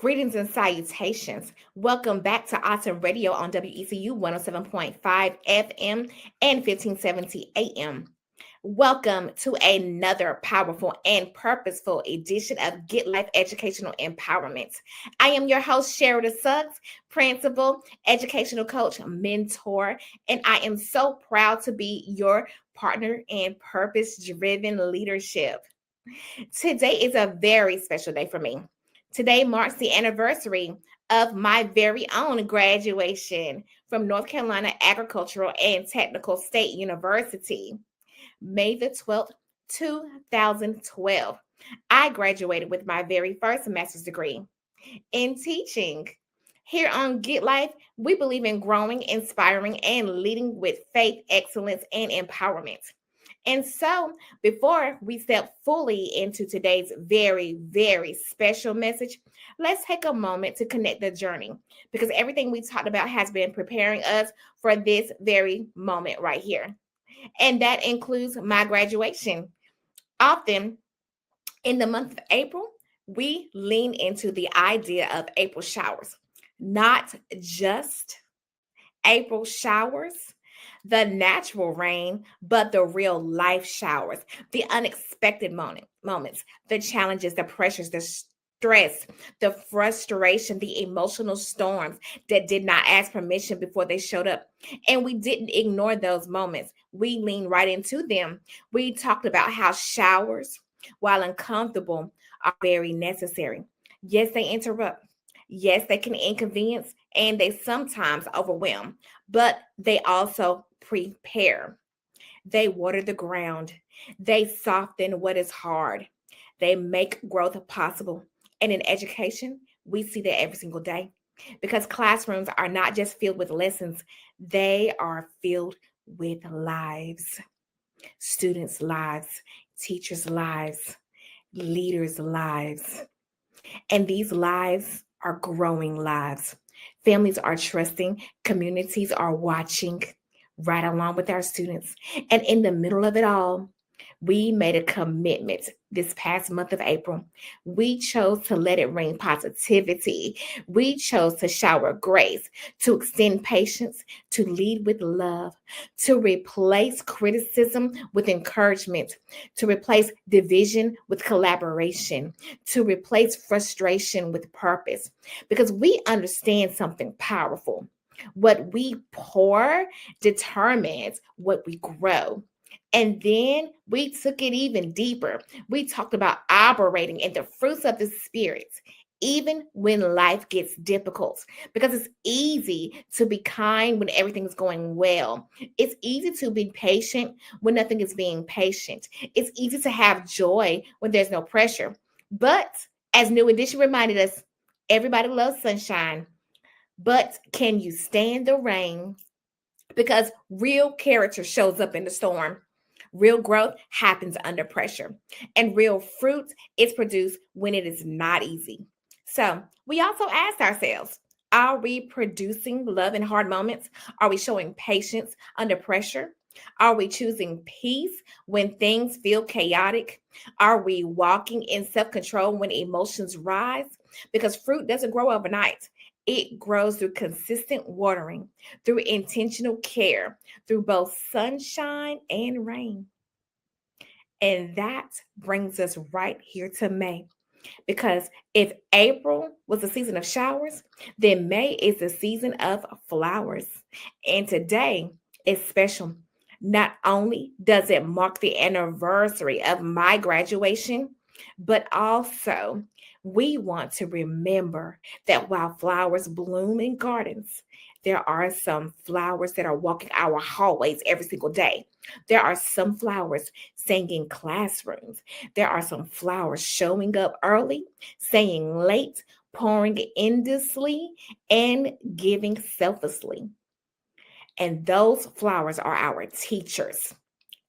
Greetings and salutations. Welcome back to Awesome Radio on WECU 107.5 FM and 1570 AM. Welcome to another powerful and purposeful edition of Get Life Educational Empowerment. I am your host, Sherida Suggs, principal, educational coach, mentor, and I am so proud to be your partner in purpose-driven leadership. Today is a very special day for me. Today marks the anniversary of my very own graduation from North Carolina Agricultural and Technical State University, May the 12th, 2012. I graduated with my very first master's degree in teaching. Here on Get Life, we believe in growing, inspiring, and leading with faith, excellence, and empowerment. And so, before we step fully into today's very special message, let's take a moment to connect the journey because everything we talked about has been preparing us for this very moment right here. And that includes my graduation. Often in the month of April, we lean into the idea of April showers, not just April showers, the natural rain, but the real life showers, the unexpected moments, the challenges, the pressures, the stress, the frustration, the emotional storms that did not ask permission before they showed up. And we didn't ignore those moments. We leaned right into them. We talked about how showers, while uncomfortable, are very necessary. Yes, they interrupt. Yes, they can inconvenience and they sometimes overwhelm, but they also prepare. They water the ground. They soften what is hard. They make growth possible. And in education, we see that every single day because classrooms are not just filled with lessons, they are filled with lives, students' lives, teachers' lives, leaders' lives. And these lives are growing lives. Families are trusting, communities are watching right along with our students. And in the middle of it all, we made a commitment this past month of April. We chose to let it rain positivity. We chose to shower grace, to extend patience, to lead with love, to replace criticism with encouragement, to replace division with collaboration, to replace frustration with purpose. Because we understand something powerful. What we pour determines what we grow. And then we took it even deeper. We talked about operating in the fruits of the Spirit, even when life gets difficult, because it's easy to be kind when everything's going well. It's easy to be patient when nothing is being patient. It's easy to have joy when there's no pressure. But as New Edition reminded us, everybody loves sunshine. But can you stand the rain? Because real character shows up in the storm. Real growth happens under pressure, and real fruit is produced when it is not easy. So, we also asked ourselves, are we producing love in hard moments? Are we showing patience under pressure? Are we choosing peace when things feel chaotic? Are we walking in self control when emotions rise? Because fruit doesn't grow overnight. It grows through consistent watering, through intentional care, through both sunshine and rain. And that brings us right here to May. Because if April was the season of showers, then May is the season of flowers. And today is special. Not only does it mark the anniversary of my graduation, but also we want to remember that while flowers bloom in gardens, there are some flowers that are walking our hallways every single day. There are some flowers singing classrooms. There are some flowers showing up early, staying late, pouring endlessly, and giving selflessly. And those flowers are our teachers.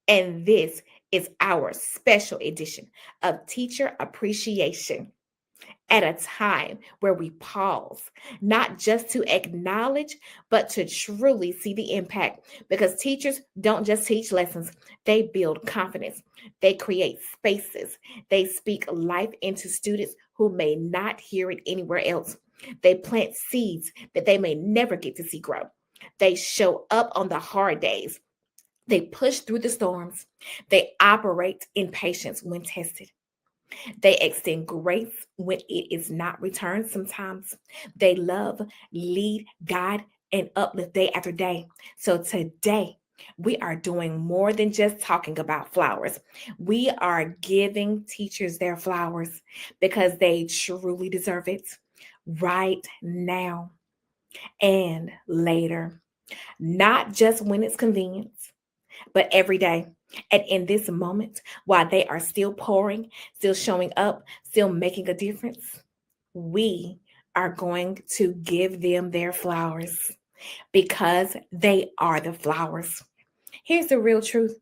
And this is our special edition of Teacher Appreciation. at a time where we pause, not just to acknowledge, but to truly see the impact. Because teachers don't just teach lessons, they build confidence, they create spaces, they speak life into students who may not hear it anywhere else. They plant seeds that they may never get to see grow. They show up on the hard days. They push through the storms. They operate in patience when tested. They extend grace when it is not returned sometimes. They love, lead, guide, and uplift day after day. So today, we are doing more than just talking about flowers. We are giving teachers their flowers because they truly deserve it right now and later. Not just when it's convenient, but every day. And in this moment, while they are still pouring, still showing up, still making a difference, we are going to give them their flowers because they are the flowers. Here's the real truth.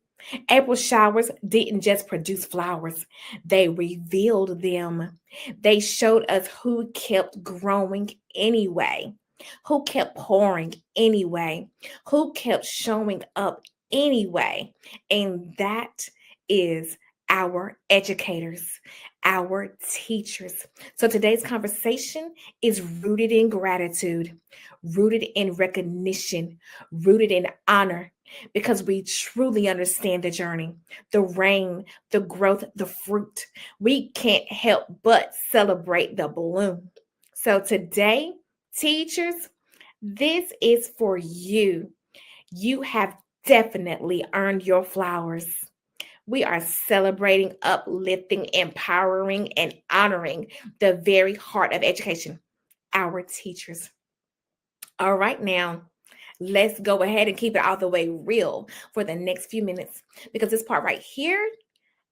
April showers didn't just produce flowers, they revealed them. They showed us who kept growing anyway, who kept pouring anyway, who kept showing up anyway. And that is our educators, our teachers. So today's conversation is rooted in gratitude, rooted in recognition, rooted in honor, because we truly understand the journey, the rain, the growth, the fruit. We can't help but celebrate the bloom. So today, teachers, this is for you. You have definitely earned your flowers. We are celebrating, uplifting, empowering, and honoring the very heart of education, our teachers. All right, now let's go ahead and keep it all the way real for the next few minutes because this part right here,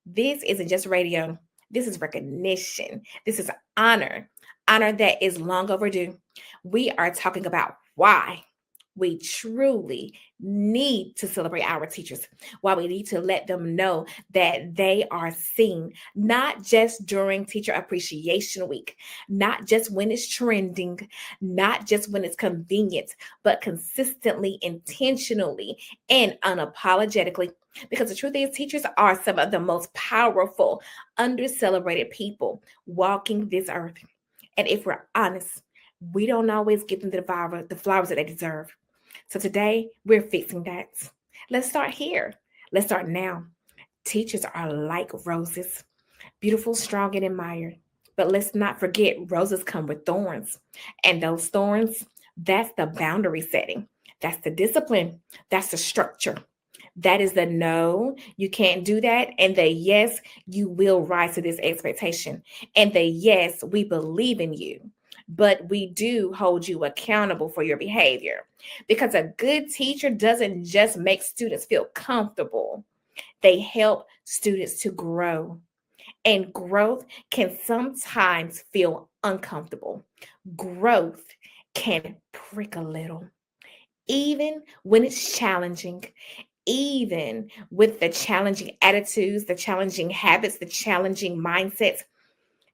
this isn't just radio. This is recognition. This is honor, honor that is long overdue. We are talking about why we truly need to celebrate our teachers, why we need to let them know that they are seen, not just during Teacher Appreciation Week, not just when it's trending, not just when it's convenient, but consistently, intentionally, and unapologetically. Because the truth is, teachers are some of the most powerful, under-celebrated people walking this earth. And if we're honest, we don't always give them the flowers that they deserve. So today, we're fixing that. Let's start here. Let's start now. Teachers are like roses, beautiful, strong, and admired. But let's not forget, roses come with thorns. And those thorns, that's the boundary setting. That's the discipline. That's the structure. That is the no, you can't do that. And the yes, you will rise to this expectation. And the yes, we believe in you, but we do hold you accountable for your behavior. Because a good teacher doesn't just make students feel comfortable, they help students to grow. And growth can sometimes feel uncomfortable. Growth can prick a little, even when it's challenging, even with the challenging attitudes, the challenging habits, the challenging mindsets.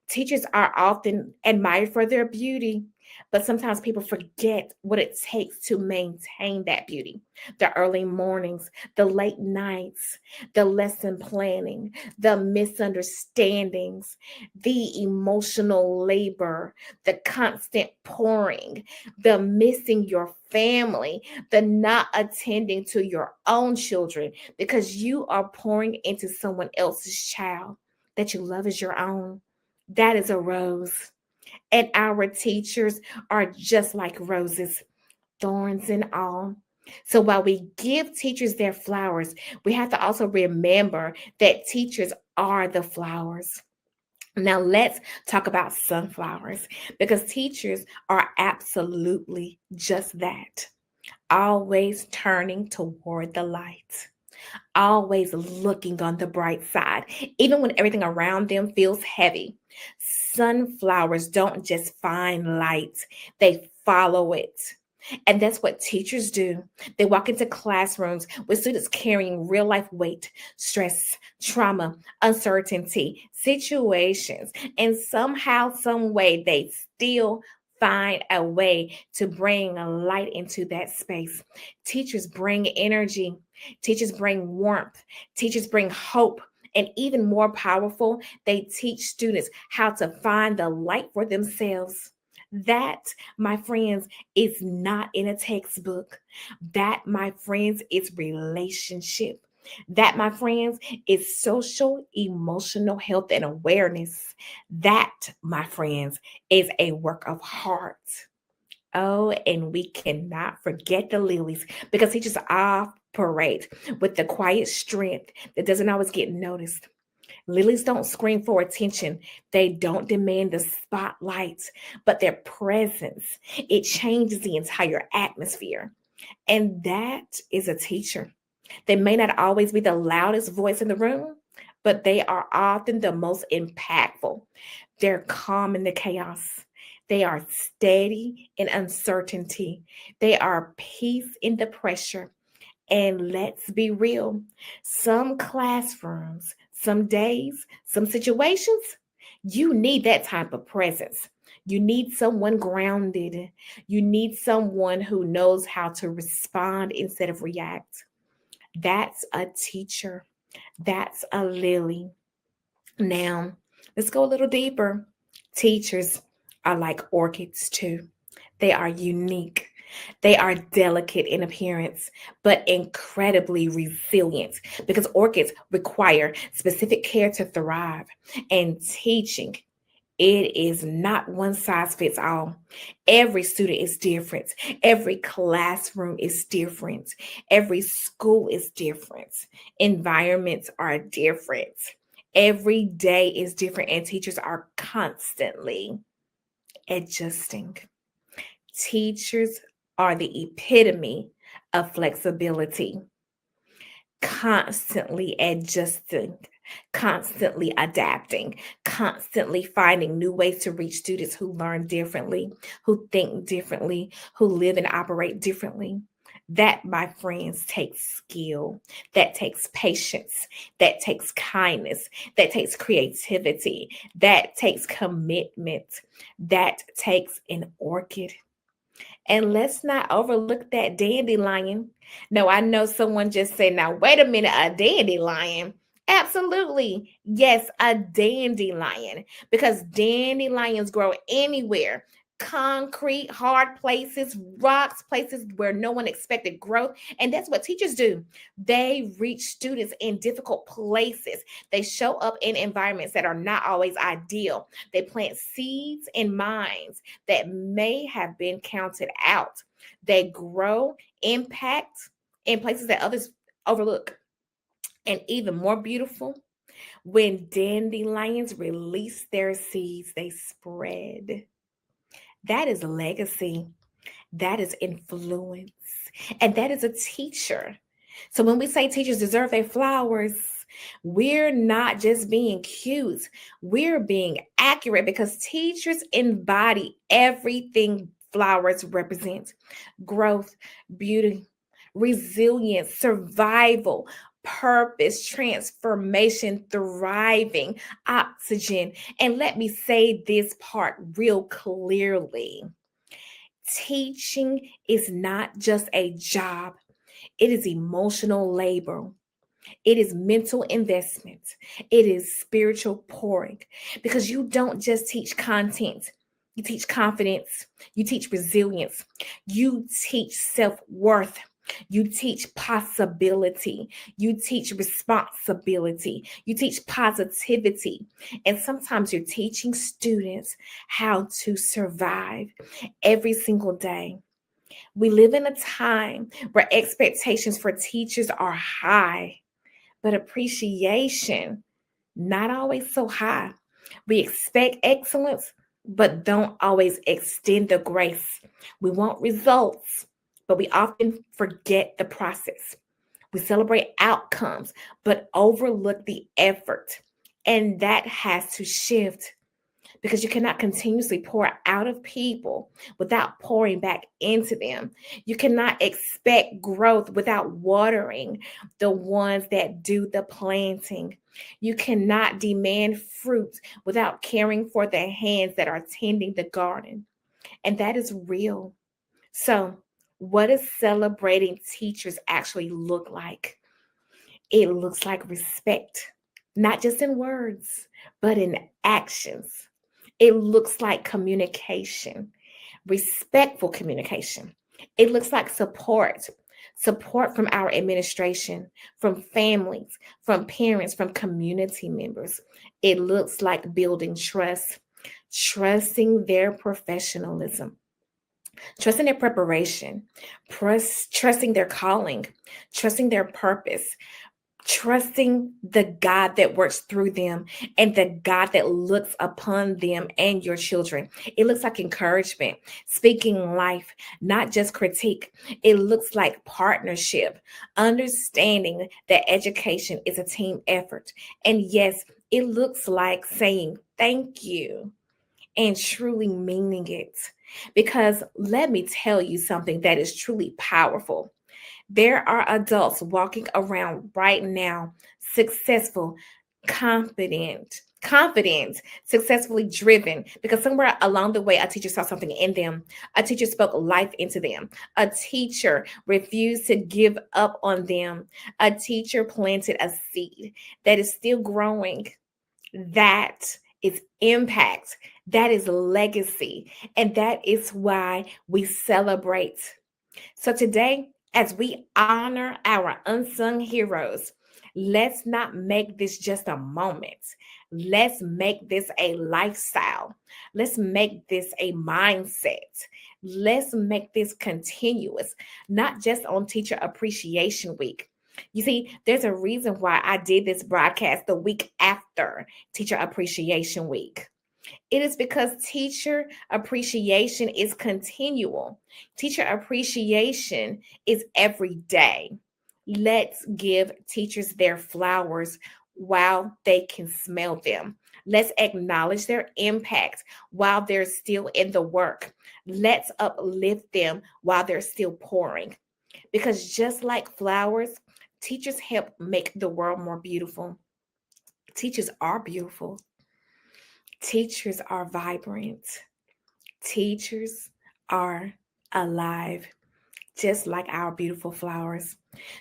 Teachers are often admired for their beauty, but sometimes people forget what it takes to maintain that beauty. The early mornings, the late nights, the lesson planning, the misunderstandings, the emotional labor, the constant pouring, the missing your family, the not attending to your own children because you are pouring into someone else's child that you love as your own. That is a rose. And our teachers are just like roses, thorns and all. So while we give teachers their flowers, we have to also remember that teachers are the flowers. Now let's talk about sunflowers because teachers are absolutely just that. Always turning toward the light, always looking on the bright side, even when everything around them feels heavy. Sunflowers don't just find light, they follow it. And that's what teachers do. They walk into classrooms with students carrying real life weight, stress, trauma, uncertainty, situations, and somehow, some way, they still find a way to bring a light into that space. Teachers bring energy, teachers bring warmth, teachers bring hope. And even more powerful, they teach students how to find the light for themselves. That, my friends, is not in a textbook. That, my friends, is relationship. That, my friends, is social, emotional health and awareness. That, my friends, is a work of heart. Oh, and we cannot forget the lilies because he just operate with the quiet strength that doesn't always get noticed. Lilies don't scream for attention. They don't demand the spotlight, but their presence, it changes the entire atmosphere. And that is a teacher. They may not always be the loudest voice in the room, but they are often the most impactful. They're calm in the chaos. They are steady in uncertainty. They are peace in the pressure. And let's be real, some classrooms, some days, some situations, you need that type of presence. You need someone grounded. You need someone who knows how to respond instead of react. That's a teacher. That's a lily. Now, let's go a little deeper. Teachers are like orchids too. They are unique. They are delicate in appearance, but incredibly resilient because orchids require specific care to thrive. And teaching, it is not one size fits all. Every student is different. Every classroom is different. Every school is different. Environments are different. Every day is different, and teachers are constantly adjusting. Teachers are the epitome of flexibility, constantly adjusting, constantly adapting, constantly finding new ways to reach students who learn differently, who think differently, who live and operate differently. That, my friends, takes skill, that takes patience, that takes kindness, that takes creativity, that takes commitment, that takes an orchid. And let's not overlook that dandelion. No, I know someone just said, now, wait a minute, a dandelion. Absolutely. Yes, a dandelion. Because dandelions grow anywhere. Concrete, hard places, rocks, places where no one expected growth. And that's what teachers do. They reach students in difficult places. They show up in environments that are not always ideal. They plant seeds in minds that may have been counted out. They grow impact in places that others overlook. And even more beautiful, when dandelions release their seeds, they spread. That is legacy. That is influence. And that is a teacher. So when we say teachers deserve their flowers, we're not just being cute, we're being accurate because teachers embody everything flowers represent: growth, beauty, resilience, survival, purpose, transformation, thriving, oxygen. And let me say this part real clearly: teaching is not just a job, it is emotional labor. It is mental investment. It is spiritual pouring because you don't just teach content. You teach confidence. You teach resilience. You teach self worth. You teach possibility. You teach responsibility. You teach positivity. And sometimes you're teaching students how to survive every single day. We live in a time where expectations for teachers are high, but appreciation not always so high. We expect excellence, but don't always extend the grace. We want results, but we often forget the process. We celebrate outcomes, but overlook the effort. And that has to shift because you cannot continuously pour out of people without pouring back into them. You cannot expect growth without watering the ones that do the planting. You cannot demand fruit without caring for the hands that are tending the garden. And that is real. So, what does celebrating teachers actually look like? It looks like respect, not just in words, but in actions. It looks like communication, respectful communication. It looks like support from our administration, from families, from parents, from community members. It looks like building trust, trusting their professionalism, trusting their preparation, trusting their calling, trusting their purpose, trusting the God that works through them and the God that looks upon them and your children. It looks like encouragement, speaking life, not just critique. It looks like partnership, understanding that education is a team effort. And yes, it looks like saying thank you and truly meaning it. Because let me tell you something that is truly powerful. There are adults walking around right now, successful, confident, successfully driven, because somewhere along the way, a teacher saw something in them. A teacher spoke life into them. A teacher refused to give up on them. A teacher planted a seed that is still growing. That is impact. That is legacy. And that is why we celebrate. So today, as we honor our unsung heroes, let's not make this just a moment. Let's make this a lifestyle. Let's make this a mindset. Let's make this continuous, not just on Teacher Appreciation Week. You see, there's a reason why I did this broadcast the week after Teacher Appreciation Week. It is because teacher appreciation is continual. Teacher appreciation is every day. Let's give teachers their flowers while they can smell them. Let's acknowledge their impact while they're still in the work. Let's uplift them while they're still pouring. Because just like flowers, teachers help make the world more beautiful. Teachers are beautiful. Teachers are vibrant. Teachers are alive, just like our beautiful flowers.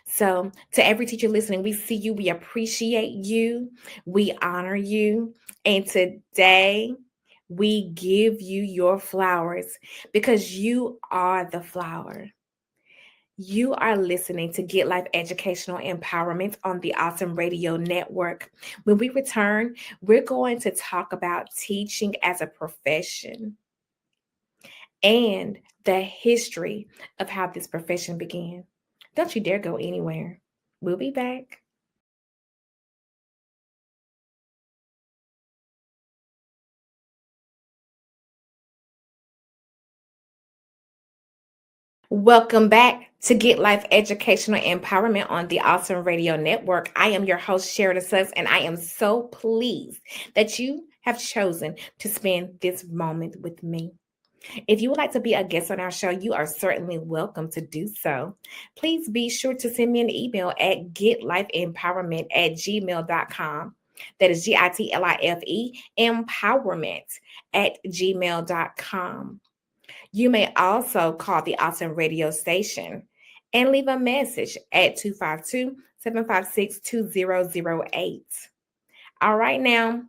So, to every teacher listening, we see you, we appreciate you, we honor you. And today, we give you your flowers because you are the flower. You are listening to Get Life Educational Empowerment on the Awesome Radio Network. When we return, we're going to talk about teaching as a profession and the history of how this profession began. Don't you dare go anywhere. We'll be back. Welcome back to Get Life Educational Empowerment on the Awesome Radio Network. I am your host, Sherida Suggs, and I am so pleased that you have chosen to spend this moment with me. If you would like to be a guest on our show, you are certainly welcome to do so. Please be sure to send me an email at getlifeempowerment@gmail.com. That is GITLIFE empowerment at gmail.com. You may also call the Awesome Radio station and leave a message at 252-756-2008. All right, now,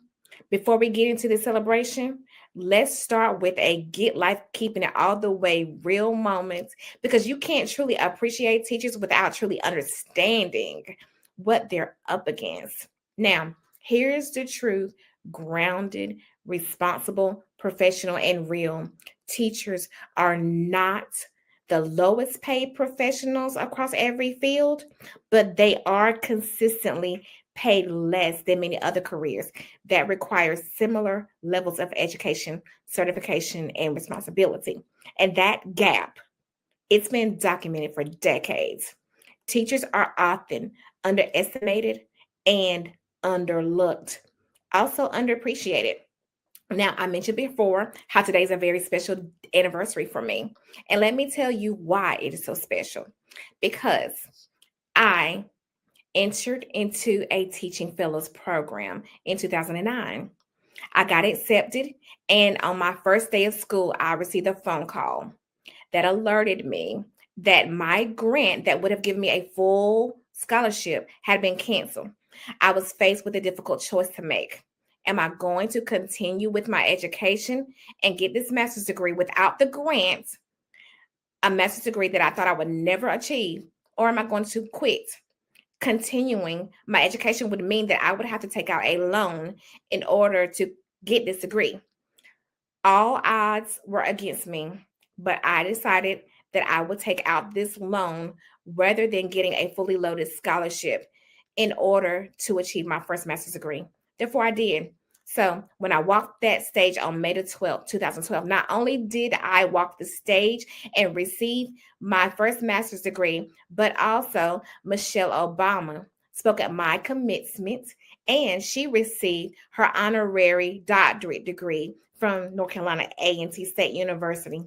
before we get into the celebration, let's start with a Get Life Keeping It All the Way real moment because you can't truly appreciate teachers without truly understanding what they're up against. Now, here's the truth: grounded, responsible, professional, and real. Teachers are not the lowest paid professionals across every field, but they are consistently paid less than many other careers that require similar levels of education, certification, and responsibility. And that gap, it's been documented for decades. Teachers are often underestimated and underlooked, also underappreciated. Now, I mentioned before how today is a very special anniversary for me. And let me tell you why it is so special. Because I entered into a teaching fellows program in 2009. I got accepted, and on my first day of school, I received a phone call that alerted me that my grant that would have given me a full scholarship had been canceled. I was faced with a difficult choice to make. Am I going to continue with my education and get this master's degree without the grant, a master's degree that I thought I would never achieve, or am I going to quit? Continuing my education would mean that I would have to take out a loan in order to get this degree. All odds were against me, but I decided that I would take out this loan rather than getting a fully loaded scholarship in order to achieve my first master's degree. Therefore, I did. So, when I walked that stage on May the 12th, 2012, not only did I walk the stage and receive my first master's degree, but also Michelle Obama spoke at my commencement and she received her honorary doctorate degree from North Carolina A&T State University.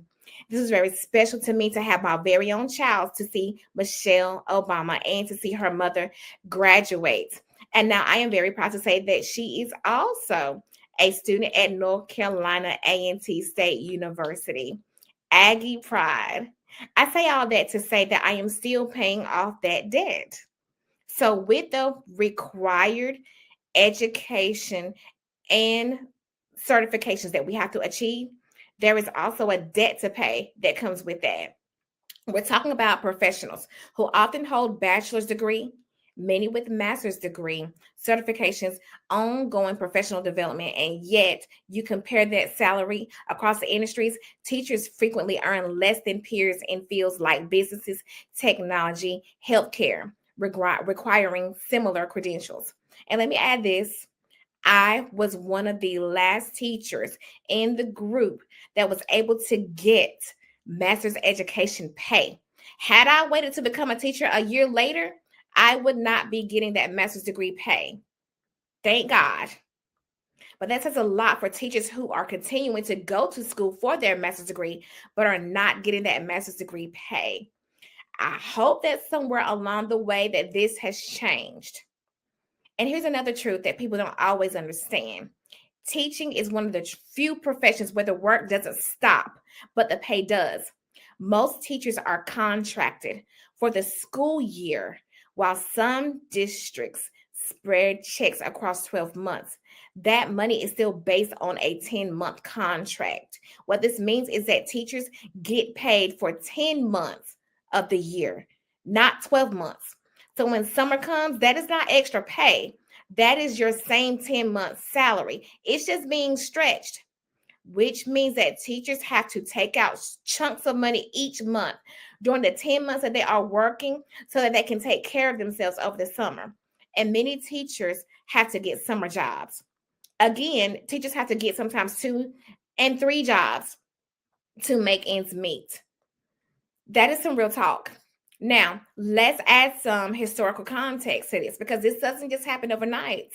This is very special to me to have my very own child to see Michelle Obama and to see her mother graduate. And now I am very proud to say that she is also a student at North Carolina A&T State University. Aggie Pride. I say all that to say that I am still paying off that debt. So, with the required education and certifications that we have to achieve, there is also a debt to pay that comes with that. We're talking about professionals who often hold bachelor's degree, many with master's degree, certifications, ongoing professional development, and yet you compare that salary across the industries, teachers frequently earn less than peers in fields like businesses, technology, healthcare, requiring similar credentials. And let me add this. I was one of the last teachers in the group that was able to get master's education pay. Had I waited to become a teacher a year later, I would not be getting that master's degree pay. Thank God. But that says a lot for teachers who are continuing to go to school for their master's degree, but are not getting that master's degree pay. I hope that somewhere along the way that this has changed. And here's another truth that people don't always understand. Teaching is one of the few professions where the work doesn't stop, but the pay does. Most teachers are contracted for the school year, while some districts spread checks across 12 months. That money is still based on a 10-month contract. What this means is that teachers get paid for 10 months of the year, not 12 months. So when summer comes, that is not extra pay. That is your same 10-month salary. It's just being stretched, which means that teachers have to take out chunks of money each month during the 10 months that they are working so that they can take care of themselves over the summer. And many teachers have to get summer jobs. Again, teachers have to get sometimes 2 and 3 jobs to make ends meet. That is some real talk. Now, let's add some historical context to this because this doesn't just happen overnight.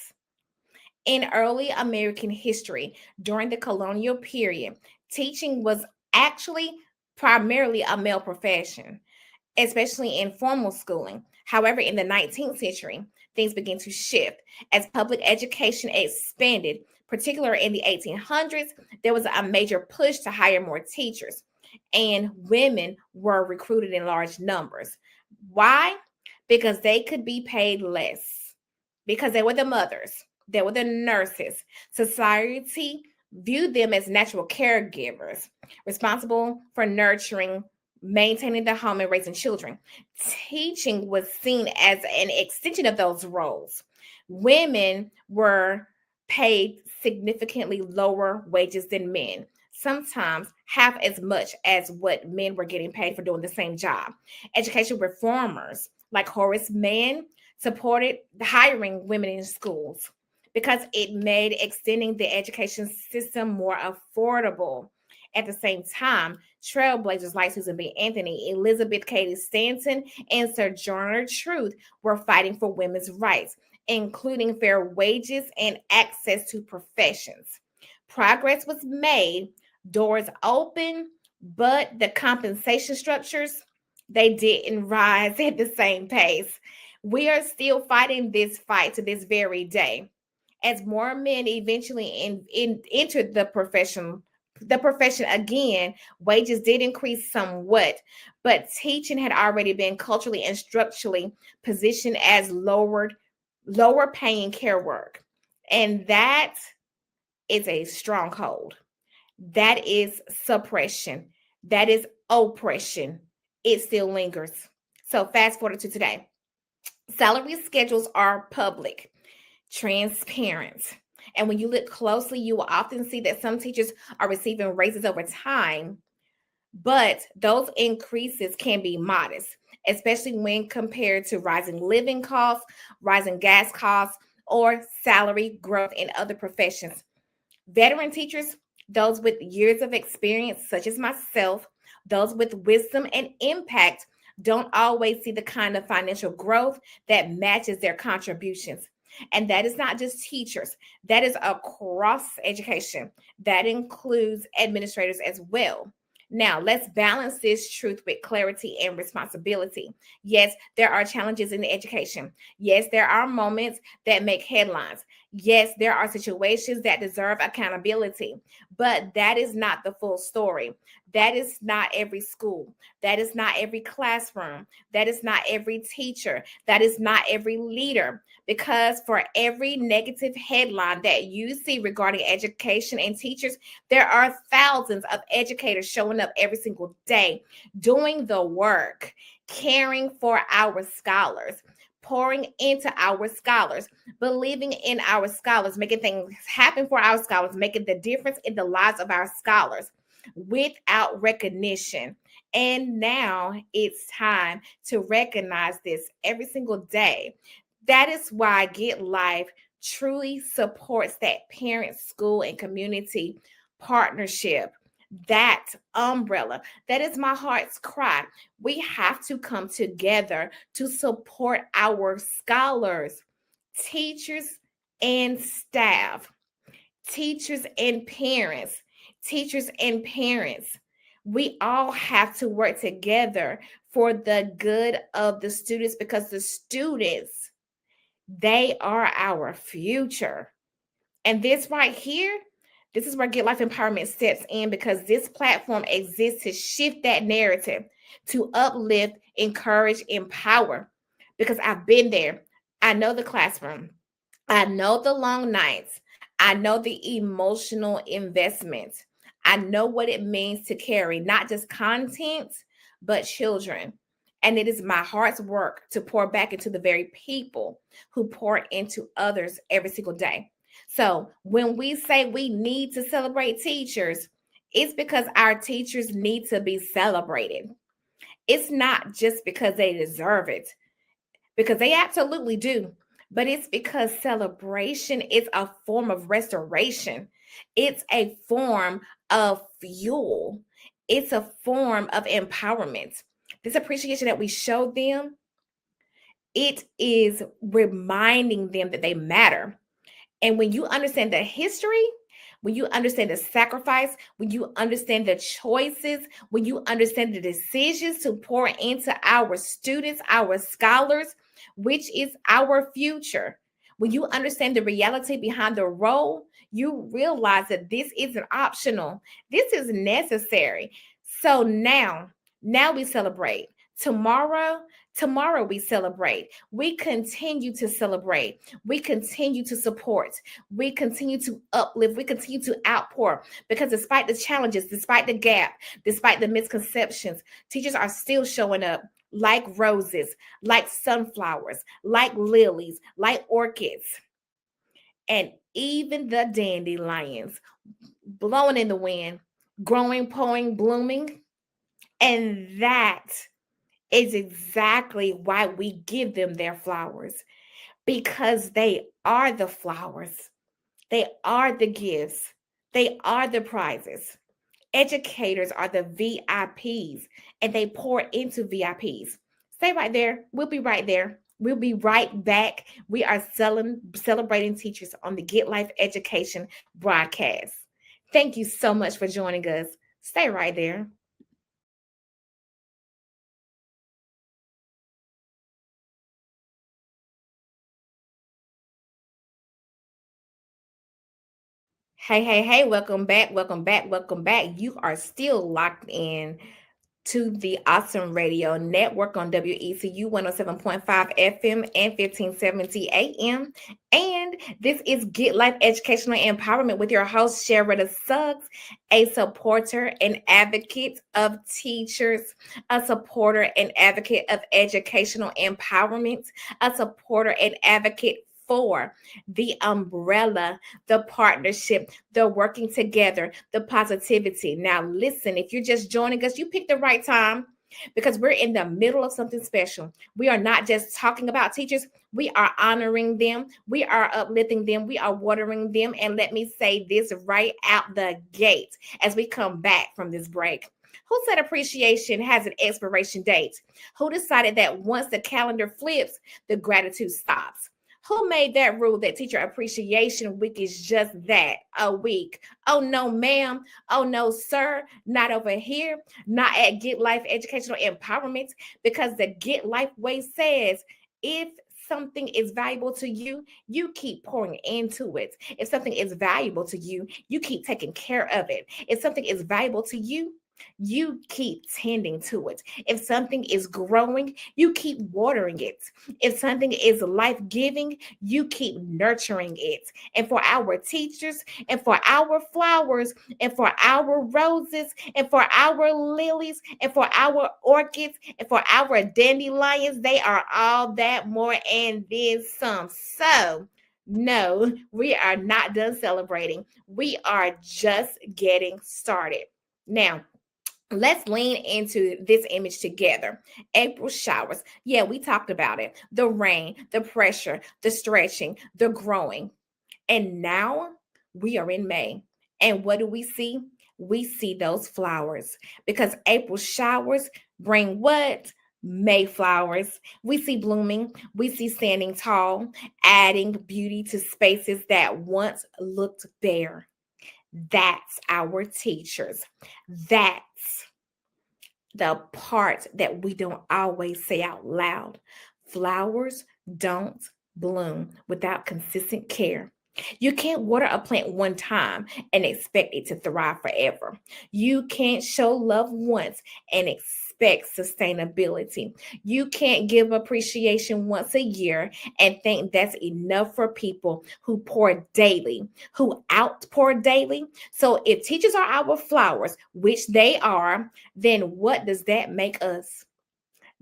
In early American history, during the colonial period, teaching was actually primarily a male profession, especially in formal schooling. However, in the 19th century, things began to shift as public education expanded, particularly in the 1800s. There was a major push to hire more teachers, and women were recruited in large numbers. Why? Because they could be paid less, because they were the mothers, they were the nurses. Society viewed them as natural caregivers, responsible for nurturing, maintaining the home, and raising children. Teaching was seen as an extension of those roles. Women were paid significantly lower wages than men, sometimes half as much as what men were getting paid for doing the same job. Education reformers like Horace Mann supported hiring women in schools because it made extending the education system more affordable. At the same time, trailblazers like Susan B. Anthony, Elizabeth Cady Stanton, and Sojourner Truth were fighting for women's rights, including fair wages and access to professions. Progress was made, doors open, but the compensation structures, they didn't rise at the same pace. We are still fighting this fight to this very day. As more men eventually entered the profession again, wages did increase somewhat, but teaching had already been culturally and structurally positioned as lower paying care work. And that is a stronghold. That is suppression. That is oppression. It still lingers. So fast forward to today. Salary schedules are public, transparent. And when you look closely, you will often see that some teachers are receiving raises over time, but those increases can be modest, especially when compared to rising living costs, rising gas costs, or salary growth in other professions. Veteran teachers, those with years of experience, such as myself, those with wisdom and impact, don't always see the kind of financial growth that matches their contributions. And that is not just teachers, that is across education. That includes administrators as well. Now, let's balance this truth with clarity and responsibility. Yes, there are challenges in education. Yes, there are moments that make headlines. Yes, there are situations that deserve accountability, but that is not the full story. That is not every school. That is not every classroom. That is not every teacher. That is not every leader. Because for every negative headline that you see regarding education and teachers, there are thousands of educators showing up every single day, doing the work, caring for our scholars, pouring into our scholars, believing in our scholars, making things happen for our scholars, making the difference in the lives of our scholars without recognition. And now it's time to recognize this every single day. That is why Get Life truly supports that parent, school, and community partnership. That umbrella, that is my heart's cry. We have to come together to support our scholars, teachers, and staff, teachers and parents, teachers and parents. We all have to work together for the good of the students because the students, they are our future. And this right here, this is where Get Life Empowerment steps in because this platform exists to shift that narrative, to uplift, encourage, empower. Because I've been there. I know the classroom. I know the long nights. I know the emotional investment. I know what it means to carry not just content, but children. And it is my heart's work to pour back into the very people who pour into others every single day. So when we say we need to celebrate teachers, it's because our teachers need to be celebrated. It's not just because they deserve it, because they absolutely do. But it's because celebration is a form of restoration. It's a form of fuel. It's a form of empowerment. This appreciation that we show them, it is reminding them that they matter. And when you understand the history, when you understand the sacrifice, when you understand the choices, when you understand the decisions to pour into our students, our scholars, which is our future, when you understand the reality behind the role, you realize that this isn't optional. This is necessary. So now we celebrate. Tomorrow we celebrate. We continue to celebrate. We continue to support. We continue to uplift. We continue to outpour because despite the challenges, despite the gap, despite the misconceptions, teachers are still showing up like roses, like sunflowers, like lilies, like orchids, and even the dandelions blowing in the wind, growing, pouring, blooming. And that is exactly why we give them their flowers, because they are the flowers. They are the gifts. They are the prizes. Educators are the VIPs and they pour into VIPs. Stay right there. We'll be right there. We'll be right back. We are celebrating teachers on the Get Life Education broadcast. Thank you so much for joining us. Stay right there. Hey, hey, hey, welcome back, welcome back, welcome back. You are still locked in to the Awesome Radio Network on WECU 107.5 FM and 1570 AM. And this is Get Life Educational Empowerment with your host, Sherida Suggs, a supporter and advocate of teachers, a supporter and advocate of educational empowerment, a supporter and advocate for the umbrella, the partnership, the working together, the positivity. Now, listen, if you're just joining us, you picked the right time because we're in the middle of something special. We are not just talking about teachers, we are honoring them, we are uplifting them, we are watering them. And let me say this right out the gate as we come back from this break. Who said appreciation has an expiration date? Who decided that once the calendar flips, the gratitude stops? Who made that rule that Teacher Appreciation Week is just that, a week? Oh, no, ma'am. Oh, no, sir. Not over here. Not at Get Life Educational Empowerment, because the Get Life way says if something is valuable to you, you keep pouring into it. If something is valuable to you, you keep taking care of it. If something is valuable to you, you keep tending to it. If something is growing, you keep watering it. If something is life giving, you keep nurturing it. And for our teachers, and for our flowers, and for our roses, and for our lilies, and for our orchids, and for our dandelions, they are all that more and then some. So, no, we are not done celebrating. We are just getting started. Now, let's lean into this image together. April showers. Yeah, we talked about it. The rain, the pressure, the stretching, the growing. And now we are in May. And what do we see? We see those flowers because April showers bring what? Mayflowers. We see blooming, we see standing tall, adding beauty to spaces that once looked bare. That's our teachers. That's the part that we don't always say out loud. Flowers don't bloom without consistent care. You can't water a plant one time and expect it to thrive forever. You can't show love once and expect sustainability. You can't give appreciation once a year and think that's enough for people who pour daily, who outpour daily. So if teachers are our flowers, which they are, then what does that make us?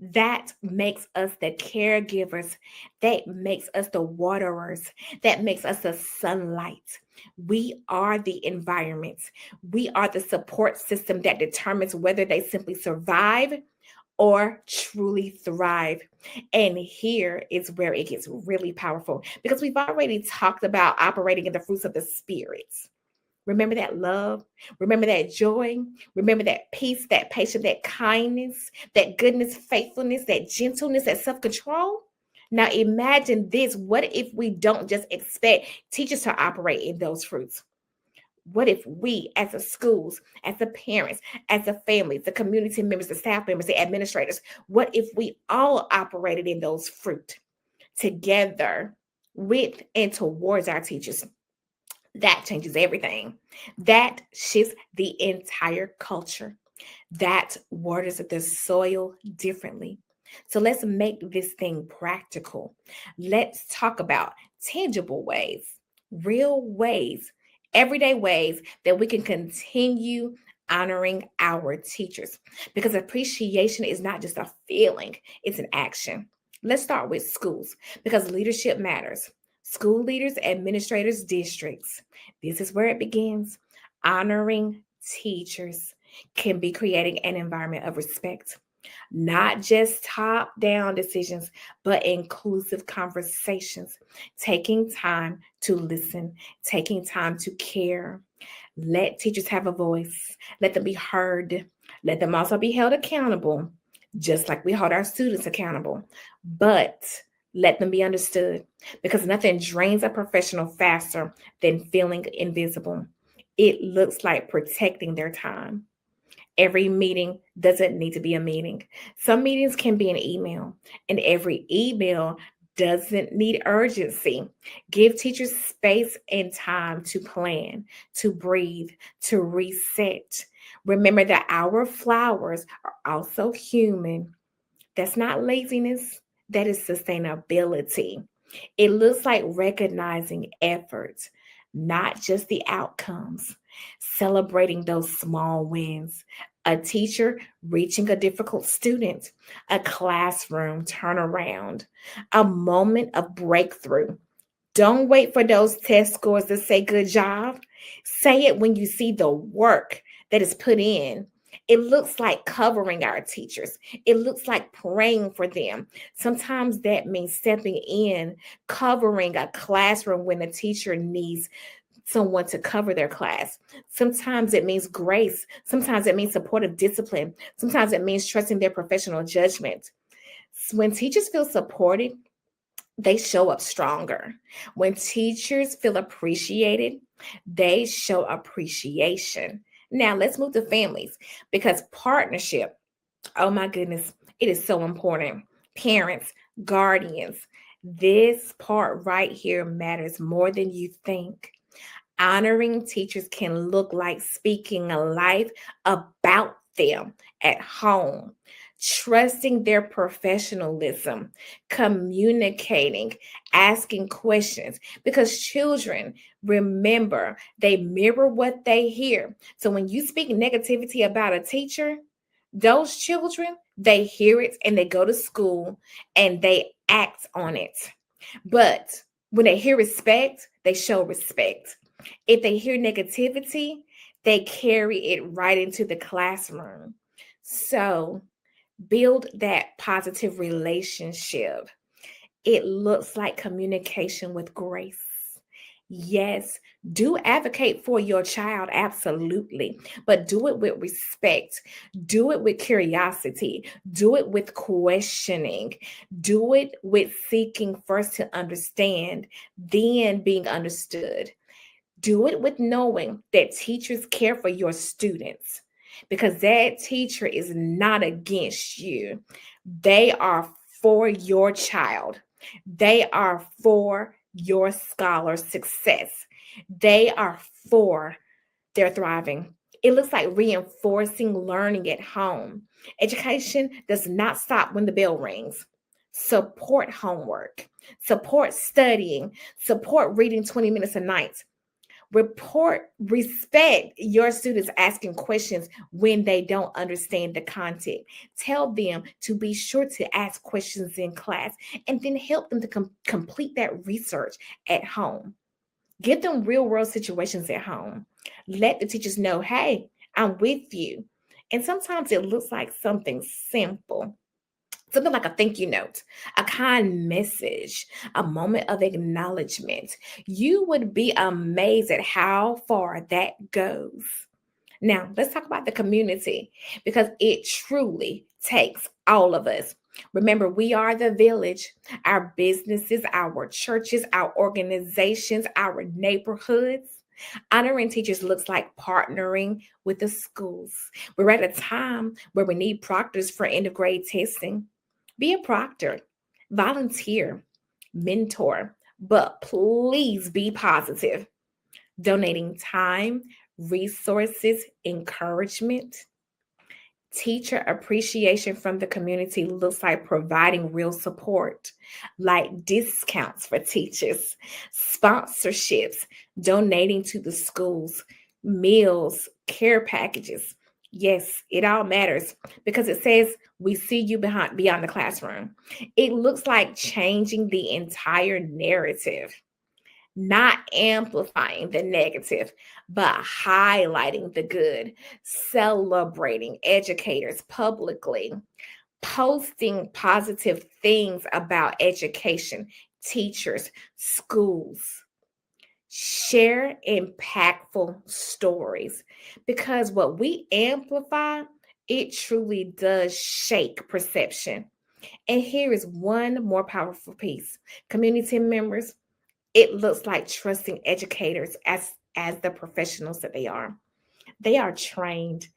That makes us the caregivers. That makes us the waterers. That makes us the sunlight. We are the environment. We are the support system that determines whether they simply survive or truly thrive. And here is where it gets really powerful because we've already talked about operating in the fruits of the spirits. Remember that love. Remember that joy. Remember that peace, that patience, that kindness, that goodness, faithfulness, that gentleness, that self control. Now imagine this. What if we don't just expect teachers to operate in those fruits? What if we, as the schools, as the parents, as the families, the community members, the staff members, the administrators, what if we all operated in those fruit together with and towards our teachers? That changes everything. That shifts the entire culture. That waters the soil differently. So let's make this thing practical. Let's talk about tangible ways, real ways, everyday ways that we can continue honoring our teachers because appreciation is not just a feeling, it's an action. Let's start with schools because leadership matters. School leaders, administrators, districts. This is where it begins. Honoring teachers can be creating an environment of respect, not just top down decisions, but inclusive conversations, taking time to listen, taking time to care. Let teachers have a voice, let them be heard, let them also be held accountable, just like we hold our students accountable. But let them be understood because nothing drains a professional faster than feeling invisible. It looks like protecting their time. Every meeting doesn't need to be a meeting. Some meetings can be an email, and every email doesn't need urgency. Give teachers space and time to plan, to breathe, to reset. Remember that our flowers are also human. That's not laziness, that is sustainability. It looks like recognizing efforts, not just the outcomes, celebrating those small wins. A teacher reaching a difficult student, a classroom turnaround, a moment of breakthrough. Don't wait for those test scores to say good job. Say it when you see the work that is put in. It looks like covering our teachers. It looks like praying for them. Sometimes that means stepping in, covering a classroom when a teacher needs someone to cover their class. Sometimes it means grace. Sometimes it means supportive discipline. Sometimes it means trusting their professional judgment. When teachers feel supported, they show up stronger. When teachers feel appreciated, they show appreciation. Now, let's move to families because partnership, oh my goodness, it is so important. Parents, guardians, this part right here matters more than you think. Honoring teachers can look like speaking a life about them at home, trusting their professionalism, communicating, asking questions, because children, remember, they mirror what they hear. So when you speak negativity about a teacher, those children, they hear it and they go to school and they act on it. But when they hear respect, they show respect. If they hear negativity, they carry it right into the classroom. So build that positive relationship. It looks like communication with grace. Yes, do advocate for your child, absolutely, but do it with respect. Do it with curiosity. Do it with questioning. Do it with seeking first to understand, then being understood. Do it with knowing that teachers care for your students because that teacher is not against you. They are for your child, they are for your scholar's success, they are for their thriving. It looks like reinforcing learning at home. Education does not stop when the bell rings. Support homework, support studying, support reading 20 minutes a night. Respect your students asking questions when they don't understand the content. Tell them to be sure to ask questions in class and then help them to complete that research at home. Give them real world situations at home. Let the teachers know, hey, I'm with you. And sometimes it looks like something simple, something like a thank you note, a kind message, a moment of acknowledgement. You would be amazed at how far that goes. Now, let's talk about the community because it truly takes all of us. Remember, we are the village, our businesses, our churches, our organizations, our neighborhoods. Honoring teachers looks like partnering with the schools. We're at a time where we need proctors for end of grade testing. Be a proctor, volunteer, mentor, but please be positive. Donating time, resources, encouragement. Teacher appreciation from the community looks like providing real support, like discounts for teachers, sponsorships, donating to the schools, meals, care packages. Yes, it all matters because it says we see you behind beyond the classroom. It looks like changing the entire narrative, not amplifying the negative, but highlighting the good, celebrating educators publicly, posting positive things about education, teachers, schools. Share impactful stories because what we amplify, it truly does shake perception. And here is one more powerful piece. Community members, it looks like trusting educators as as the professionals that they are. They are trained,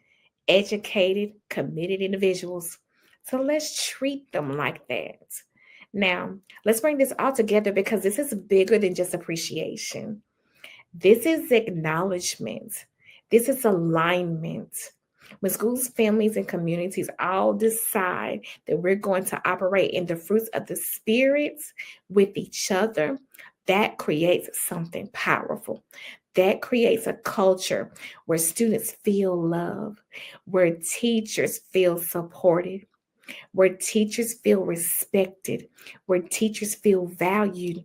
educated, committed individuals. So let's treat them like that. Now, let's bring this all together because this is bigger than just appreciation. This is acknowledgement. This is alignment. When schools, families, and communities all decide that we're going to operate in the fruits of the spirits with each other, that creates something powerful. That creates a culture where students feel love, where teachers feel supported, where teachers feel respected, where teachers feel valued,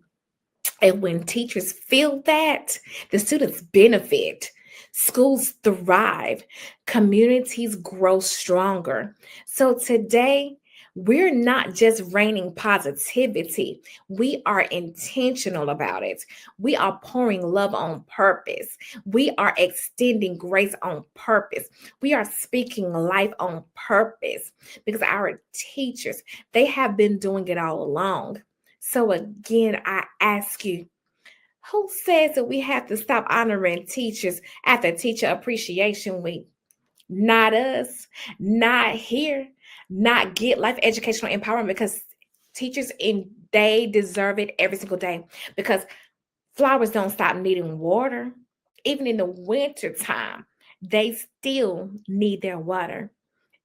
and when teachers feel that, the students benefit, schools thrive, communities grow stronger. So today, we're not just raining positivity, we are intentional about it. We are pouring love on purpose. We are extending grace on purpose. We are speaking life on purpose because our teachers, they have been doing it all along. So again, I ask you, who says that we have to stop honoring teachers after Teacher Appreciation Week? Not us, not here, not Get Life Educational Empowerment because teachers in they deserve it every single day because flowers don't stop needing water. Even in the winter time, they still need their water.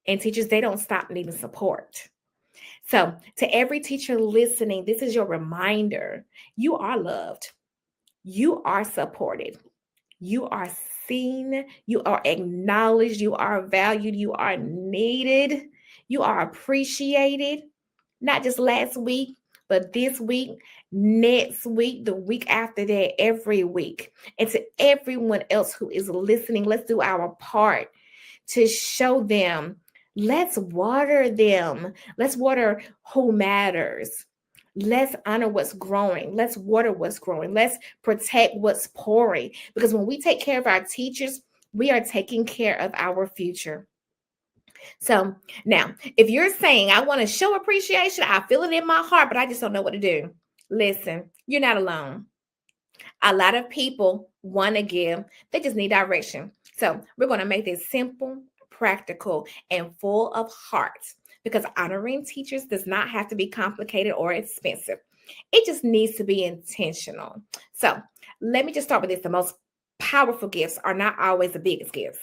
And teachers, they don't stop needing support. So, to every teacher listening, this is your reminder. You are loved. You are supported. You are seen. You are acknowledged. You are valued. You are needed. You are appreciated. Not just last week, but this week, next week, the week after that, every week. And to everyone else who is listening, let's do our part to show them. Let's water them. Let's water who matters. Let's honor what's growing. Let's water what's growing. Let's protect what's pouring. Because when we take care of our teachers, we are taking care of our future. So now, if you're saying, I want to show appreciation, I feel it in my heart, but I just don't know what to do. Listen, you're not alone. A lot of people want to give, they just need direction. So we're going to make this simple, practical, and full of heart because honoring teachers does not have to be complicated or expensive. It just needs to be intentional. So let me just start with this. The most powerful gifts are not always the biggest gifts.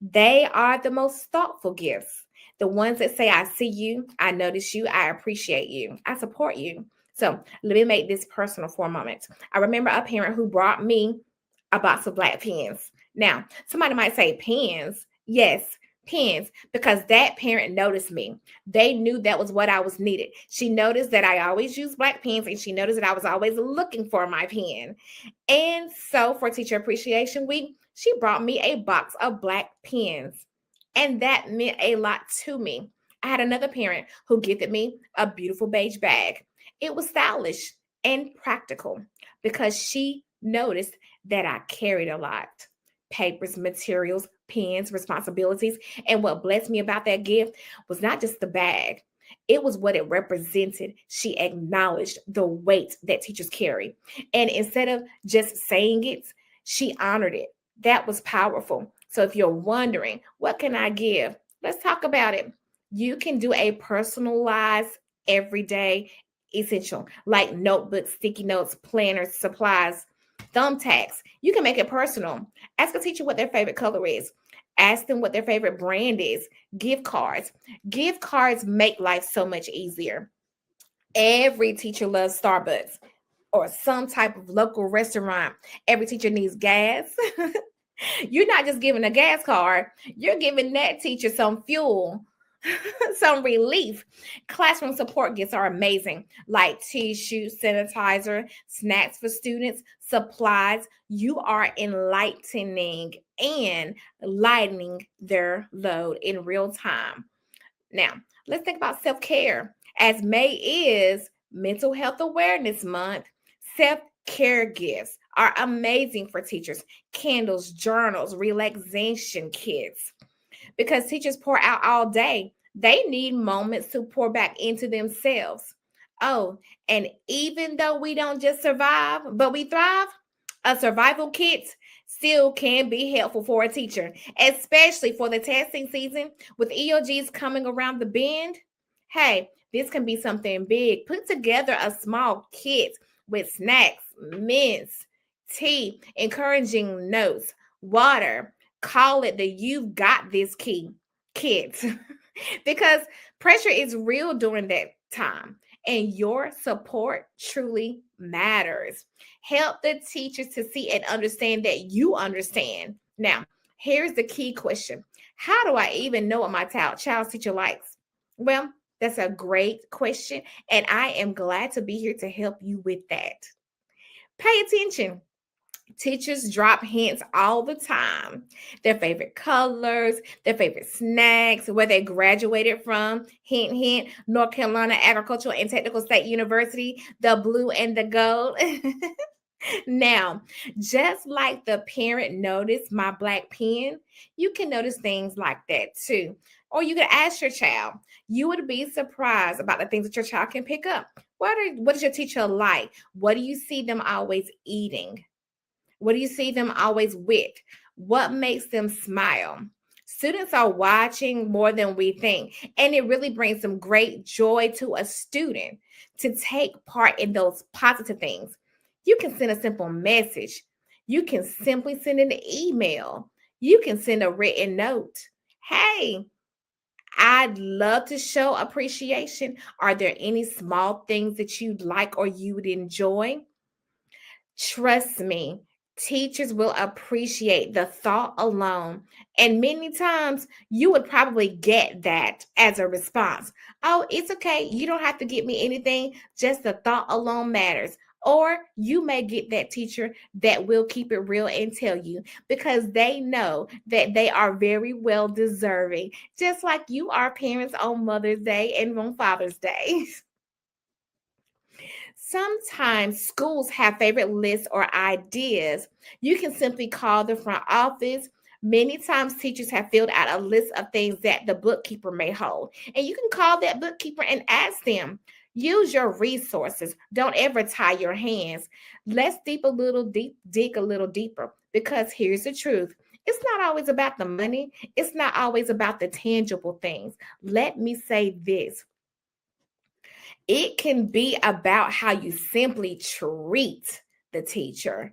They are the most thoughtful gifts. The ones that say, I see you, I notice you, I appreciate you, I support you. So let me make this personal for a moment. I remember a parent who brought me a box of black pens. Now, somebody might say pens. Yes, pens, because that parent noticed me. They knew that was what I was needed. She noticed that I always use black pens, and she noticed that I was always looking for my pen. And so for Teacher Appreciation Week, she brought me a box of black pens. And that meant a lot to me. I had another parent who gifted me a beautiful beige bag. It was stylish and practical because she noticed that I carried a lot. Papers, materials, pens, responsibilities. And what blessed me about that gift was not just the bag, it was what it represented. She acknowledged the weight that teachers carry. And instead of just saying it, she honored it. That was powerful. So if you're wondering, what can I give? Let's talk about it. You can do a personalized everyday essential like notebooks, sticky notes, planners, supplies, thumbtacks. You can make it personal. Ask a teacher what their favorite color is. Ask them what their favorite brand is. Gift cards. Gift cards make life so much easier. Every teacher loves Starbucks or some type of local restaurant. Every teacher needs gas. You're not just giving a gas card, you're giving that teacher some fuel, some relief. Classroom support gifts are amazing, like tissue, sanitizer, snacks for students, supplies. You are enlightening and lightening their load in real time. Now, let's think about self care. As May is Mental Health Awareness Month, self care gifts are amazing for teachers. Candles, journals, relaxation kits. Because teachers pour out all day, they need moments to pour back into themselves. Oh, and even though we don't just survive, but we thrive, a survival kit still can be helpful for a teacher, especially for the testing season with EOGs coming around the bend. Hey, this can be something big. Put together a small kit with snacks, mints, tea, encouraging notes, water. Call it the You've Got This key kit because pressure is real during that time and your support truly matters. Help the teachers to see and understand that you understand. Now, here's the key question: how do I even know what my child's teacher likes? Well, that's a great question, and I am glad to be here to help you with that. Pay attention. Teachers drop hints all the time. Their favorite colors, their favorite snacks, where they graduated from. Hint, hint, North Carolina Agricultural and Technical State University, the blue and the gold. Now, just like the parent noticed my black pen, you can notice things like that too. Or you could ask your child. You would be surprised about the things that your child can pick up. What is your teacher like? What do you see them always eating? What do you see them always with? What makes them smile? Students are watching more than we think, and it really brings some great joy to a student to take part in those positive things. You can send a simple message. You can simply send an email. You can send a written note. Hey, I'd love to show appreciation. Are there any small things that you'd like or you would enjoy? Trust me, teachers will appreciate the thought alone. And many times you would probably get that as a response. Oh, it's okay. You don't have to get me anything. Just the thought alone matters. Or you may get that teacher that will keep it real and tell you because they know that they are very well deserving, just like you are parents on Mother's Day and on Father's Day. Sometimes schools have favorite lists or ideas. You can simply call the front office. Many times, teachers have filled out a list of things that the bookkeeper may hold. And you can call that bookkeeper and ask them. Use your resources. Don't ever tie your hands. Let's dig a little deeper. Because here's the truth. It's not always about the money. It's not always about the tangible things. Let me say this: it can be about how you simply treat the teacher.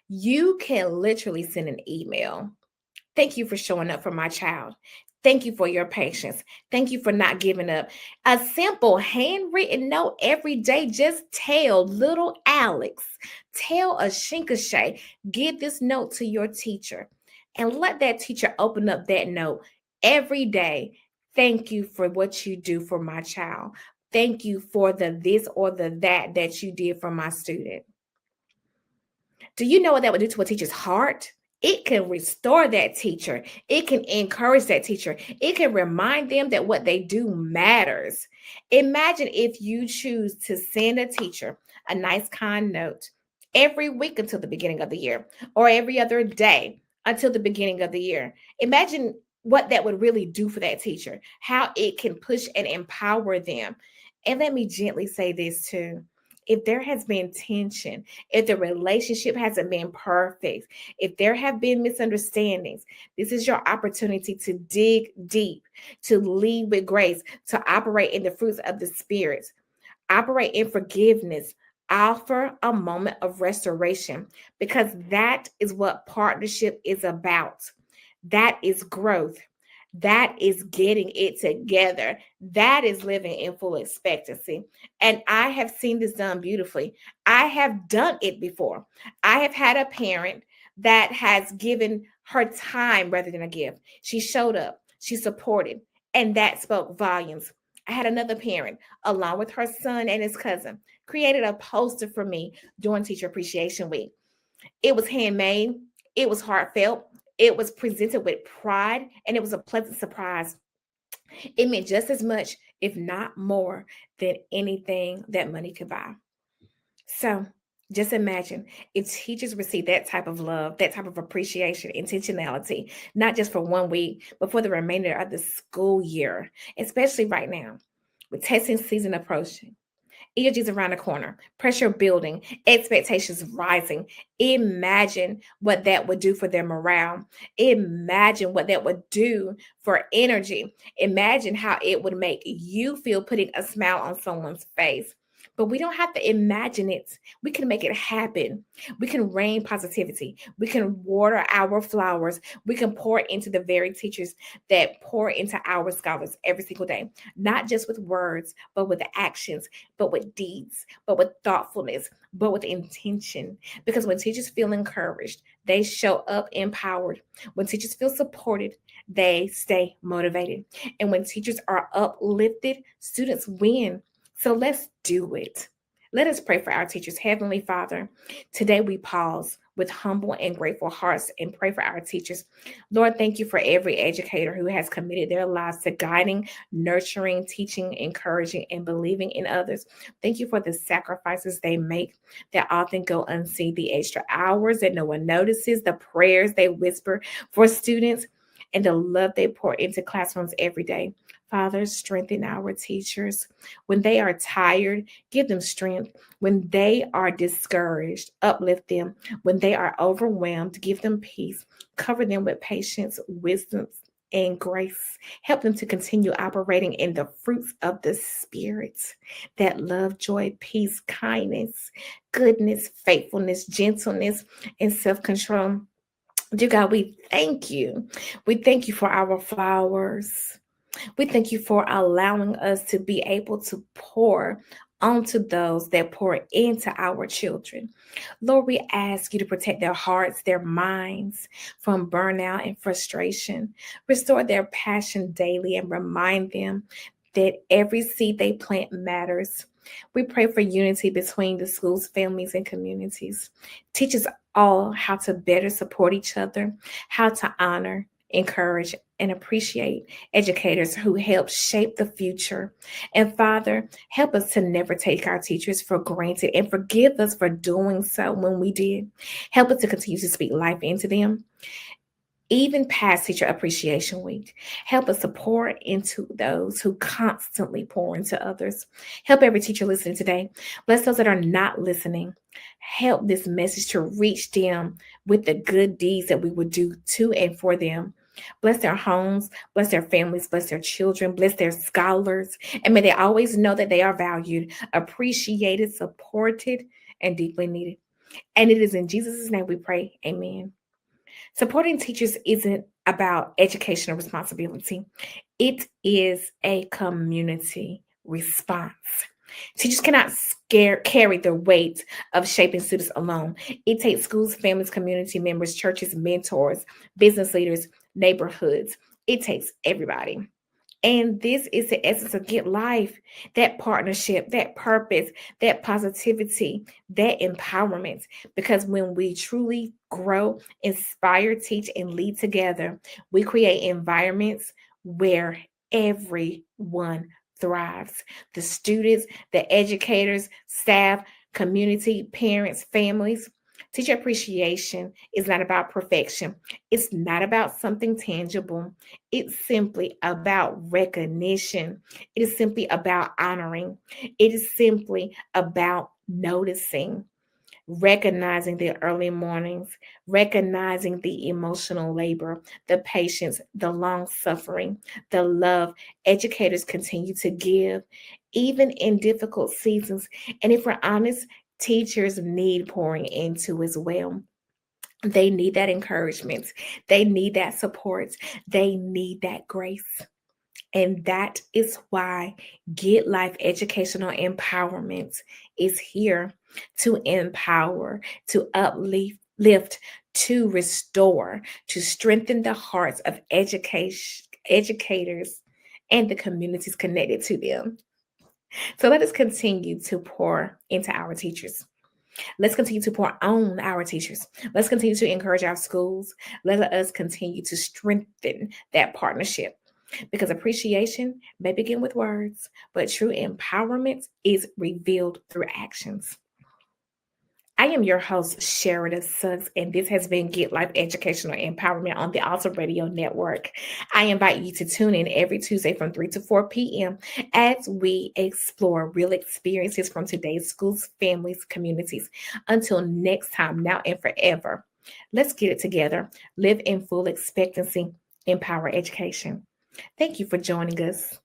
You can literally send an email. Thank you for showing up for my child. Thank you for your patience. Thank you for not giving up. A simple handwritten note every day. Just tell little Alex, tell a Shinkashay, give this note to your teacher and let that teacher open up that note every day. Thank you for what you do for my child. Thank you for the this or the that you did for my student. Do you know what that would do to a teacher's heart? It can restore that teacher. It can encourage that teacher. It can remind them that what they do matters. Imagine if you choose to send a teacher a nice, kind note every week until the beginning of the year, or every other day until the beginning of the year. Imagine what that would really do for that teacher, how it can push and empower them. And let me gently say this too: if there has been tension, if the relationship hasn't been perfect, if there have been misunderstandings, this is your opportunity to dig deep, to lead with grace, to operate in the fruits of the Spirit, operate in forgiveness, offer a moment of restoration, because that is what partnership is about. That is growth. That is getting it together. That is living in full expectancy. And I have seen this done beautifully. I have done it before. I have had a parent that has given her time rather than a gift. She showed up, she supported, and that spoke volumes. I had another parent, along with her son and his cousin, created a poster for me during Teacher Appreciation Week. It was handmade, it was heartfelt, it was presented with pride, and it was a pleasant surprise. It meant just as much, if not more, than anything that money could buy. So just imagine if teachers receive that type of love, that type of appreciation, intentionality, not just for 1 week, but for the remainder of the school year, especially right now with testing season approaching. EOG's around the corner, pressure building, expectations rising. Imagine what that would do for their morale. Imagine what that would do for energy. Imagine how it would make you feel putting a smile on someone's face. But we don't have to imagine it. We can make it happen. We can rain positivity. We can water our flowers. We can pour into the very teachers that pour into our scholars every single day, not just with words, but with actions, but with deeds, but with thoughtfulness, but with intention. Because when teachers feel encouraged, they show up empowered. When teachers feel supported, they stay motivated. And when teachers are uplifted, students win. So let's do it. Let us pray for our teachers. Heavenly Father, today we pause with humble and grateful hearts and pray for our teachers. Lord, thank you for every educator who has committed their lives to guiding, nurturing, teaching, encouraging, and believing in others. Thank you for the sacrifices they make that often go unseen, the extra hours that no one notices, the prayers they whisper for students, and the love they pour into classrooms every day. Father, strengthen our teachers. When they are tired, give them strength. When they are discouraged, uplift them. When they are overwhelmed, give them peace. Cover them with patience, wisdom, and grace. Help them to continue operating in the fruits of the Spirit, that love, joy, peace, kindness, goodness, faithfulness, gentleness, and self control. Dear God, we thank you. We thank you for our flowers. We thank you for allowing us to be able to pour onto those that pour into our children. Lord, we ask you to protect their hearts, their minds from burnout and frustration. Restore their passion daily and remind them that every seed they plant matters. We pray for unity between the schools, families, and communities. Teach us all how to better support each other, how to honor, encourage, and appreciate educators who help shape the future. And Father, help us to never take our teachers for granted and forgive us for doing so when we did. Help us to continue to speak life into them, even past Teacher Appreciation Week. Help us to pour into those who constantly pour into others. Help every teacher listening today. Bless those that are not listening. Help this message to reach them with the good deeds that we would do to and for them. Bless their homes, bless their families, bless their children, bless their scholars, and may they always know that they are valued, appreciated, supported, and deeply needed. And it is in Jesus' name we pray. Amen. Supporting teachers isn't about educational responsibility, it is a community response. Teachers cannot carry the weight of shaping students alone. It takes schools, families, community members, churches, mentors, business leaders, neighborhoods. It takes everybody. And this is the essence of Get Life, that partnership, that purpose, that positivity, that empowerment. Because when we truly grow, inspire, teach, and lead together, we create environments where everyone thrives. The students, the educators, staff, community, parents, families. Teacher appreciation is not about perfection. It's not about something tangible. It's simply about recognition. It is simply about honoring. It is simply about noticing, recognizing the early mornings, recognizing the emotional labor, the patience, the long suffering, the love educators continue to give, even in difficult seasons. And if we're honest, teachers need pouring into as well. They need that encouragement. They need that support. They need that grace. And that is why Get Life Educational Empowerment is here to empower, to uplift, to restore, to strengthen the hearts of educators and the communities connected to them. So let us continue to pour into our teachers. Let's continue to pour on our teachers. Let's continue to encourage our schools. Let us continue to strengthen that partnership, because appreciation may begin with words, but true empowerment is revealed through actions. I am your host, Sherida Suggs, and this has been Get Life Educational Empowerment on the Alta Radio Network. I invite you to tune in every Tuesday from 3 to 4 p.m. as we explore real experiences from today's schools, families, communities. Until next time, now and forever, let's get it together, live in full expectancy, empower education. Thank you for joining us.